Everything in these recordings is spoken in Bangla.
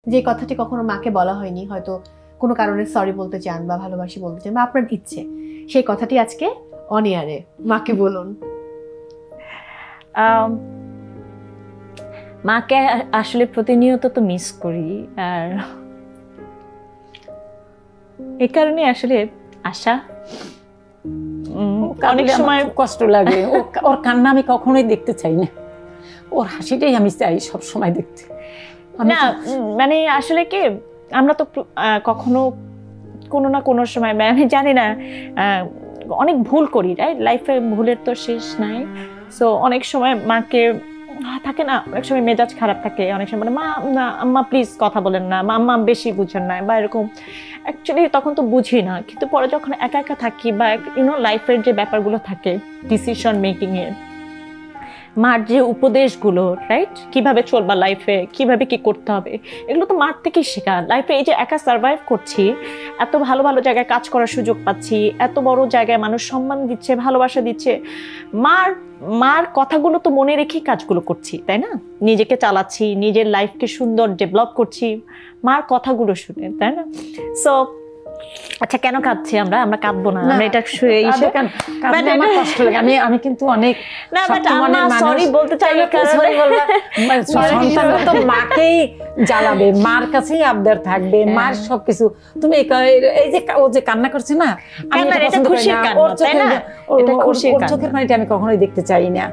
যে কথাটি কখনো মাকে বলা হয়নি, হয়তো কোনো কারণে সরি বলতে চান বা ভালোবাসি বলতে চান বা আপনার ইচ্ছে, সেই কথাটি আজকে অন এয়ারে মাকে বলুন। মাকে আসলে প্রতিনিয়ত তো মিস করি, আর এই কারণে আসলে আশা অনেক সময় কষ্ট লাগে। ওর কান্না আমি কখনোই দেখতে চাই না, ওর হাসিটাই আমি চাই সব সময় দেখতে। না মানে আসলে কি আমরা তো কখনো কোনো না কোনো সময়, আমি জানি না, অনেক ভুল করি, রাইট? লাইফে ভুলের তো শেষ নাই। সো অনেক সময় মাকে থাকে না, অনেক সময় মেজাজ খারাপ থাকে, অনেক সময় মানে মা না আম্মা প্লিজ কথা বলেন না, আম্মা বেশি বুঝেন না বা এরকম। অ্যাকচুয়ালি তখন তো বুঝি না, কিন্তু পরে যখন একা একা থাকি বা লাইফের যে ব্যাপারগুলো থাকে ডিসিশন মেকিং এর, মার যে উপদেশগুলো, রাইট, কিভাবে চলবা লাইফে, কিভাবে কি করতে হবে, এগুলো তো মার থেকেই শেখা। লাইফে এই যে একা সার্ভাইভ করছি, এত ভালো ভালো জায়গায় কাজ করার সুযোগ পাচ্ছি, এত বড় জায়গায় মানুষ সম্মান দিচ্ছে, ভালোবাসা দিচ্ছে, মার কথাগুলো তো মনে রেখেই কাজগুলো করছি, তাই না? নিজেকে চালাচ্ছি, নিজের লাইফকে সুন্দর ডেভেলপ করছি মার কথাগুলো শুনে, তাই না? সো আচ্ছা, কেন কাঁদছি আমরা? আমরা কাঁদবো না, আমরা এটা আমার কষ্ট লাগে। আমি কিন্তু অনেক না, বাট আম্মা সরি বলতে চাই, সরি বলবা। সন্তান তো মাকেই জ্বালাবে, মার কাছেই আবদার থাকবে, মার সবকিছু। তুমি এই যে ও যে কান্না করছে না, আমি এটা খুশির কান্না, তাই না? ওর চোখের পানিটা আমি কখনোই দেখতে চাই না।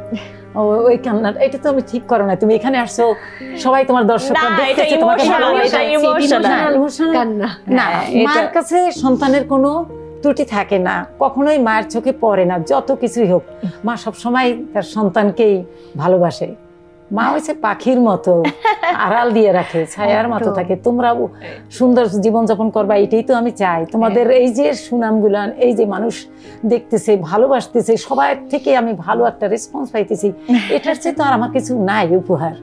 ওই কান্না, এটা তো আমি ঠিক করো না। তুমি এখানে আসছো, সবাই তোমার দর্শকরা দেখতেছে, তোমাকে ভালোবাসে, কান্না না। মার কাছে সন্তানের কোনো ত্রুটি থাকে না, কখনোই মায়ের চোখে পড়ে না। যত কিছুই হোক, মা সবসময় তার সন্তানকেই ভালোবাসে। মা হয়েছে পাখির মতো, আড়াল দিয়ে রাখে, ছায়ার মতো থাকে। তোমরাও সুন্দর জীবনযাপন করবা, এটাই তো আমি চাই। তোমাদের এই যে সুনামগুলান, এই যে মানুষ দেখতেছে, ভালোবাসতেছে, সবার থেকে আমি ভালো একটা রেসপন্স পাইতেছি, এটার চেয়ে তো আর আমার কিছু নাই উপহার।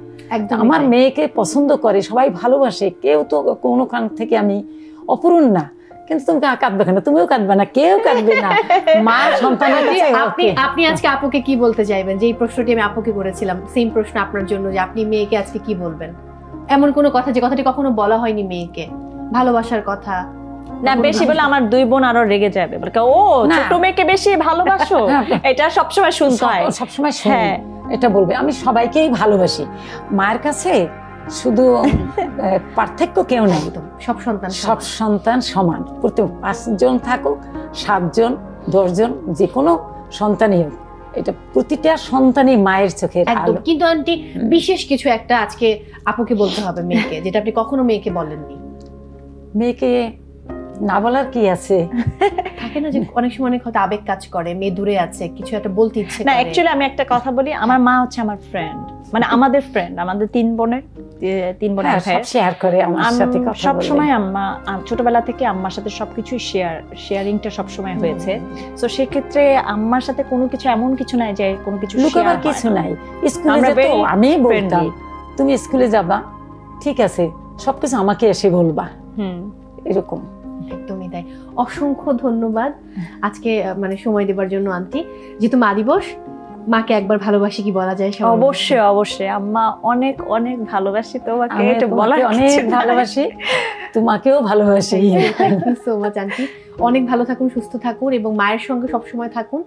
আমার মেয়েকে পছন্দ করে, সবাই ভালোবাসে, কেউ তো কোনো কান থেকে আমি অপূরণ না। কিন্তু তুমি কাঁদবে কেন? তুমিও কাঁদবে না, কেউ কাঁদবে না। মা সন্তানের কাছে। আপনি আজকে আপুকে কি বলতে চাইবেন? যে এই প্রশ্নটি আমি আপুকে করেছিলাম, সেম প্রশ্ন আপনার জন্য, যে আপনি মেয়েকে আজকে কি বলবেন? এমন কোনো কথা যে কথাটি কখনো বলা হয়নি মেয়েকে, ভালোবাসার কথা। না, বেশি বলে আমার দুই বোন আরো রেগে যাবে, বলে ও ছোট মেয়েকে বেশি ভালোবাসো, এটা সবসময় শুনতে হয়, সবসময়। হ্যাঁ, এটা বলবে। আমি সবাইকেই ভালোবাসি। মায়ের কাছে শুধু পার্থক্য কেউ নেই, সব সন্তান সমান। প্রত্যেক 5 জন থাকুক, 7 জন, 10 জন, যে কোনো সন্তানই হোক, এটা প্রতিটা সন্তানই মায়ের চোখের আলো। কিন্তু আন্টি, বিশেষ কিছু একটা আজকে আপুকে বলতে হবে মেয়েকে, যেটা আপনি কখনো মেয়েকে বলেননি। মেয়েকে না বলার কি আছে? থাকে না যে অনেক সময় অনেক হয়তো আবেগ কাজ করে, মেয়ে দূরে আছে, কিছু একটা বলতে ইচ্ছে করে। না, অ্যাকচুয়ালি আমি একটা কথা বলি, আমার মা হচ্ছে আমার ফ্রেন্ড, মানে আমাদের ফ্রেন্ড, আমাদের 3 বোনের সব শেয়ার করে আমার সাথে, সব সময় আম্মা ছোটবেলা থেকে আম্মার সাথে সবকিছু শেয়ারিংটা সব সময় হয়েছে। সো সেই ক্ষেত্রে আম্মার সাথে কোনো কিছু এমন কিছু নাই যে কোনো কিছু লুকাবার কিছু নাই। স্কুলে যেতে আমি বলতাম, তুমি স্কুলে যাবা, ঠিক আছে, সবকিছু আমাকে এসে বলবা, এরকম। একদমই তাই। অসংখ্য ধন্যবাদ আজকে মানে সময় দেওয়ার জন্য আন্টি। যেহেতু মা দিবস, মাকে একবার ভালোবাসি কি বলা যায়? অবশ্যই অবশ্যই আম্মা, অনেক অনেক ভালোবাসি তোমাকে, এটা বলা অনেক ভালোবাসি, তোমাকেও ভালোবাসি। Thank you so much aunty. অনেক ভালো থাকুন, সুস্থ থাকুন এবং মায়ের সঙ্গে সবসময় থাকুন।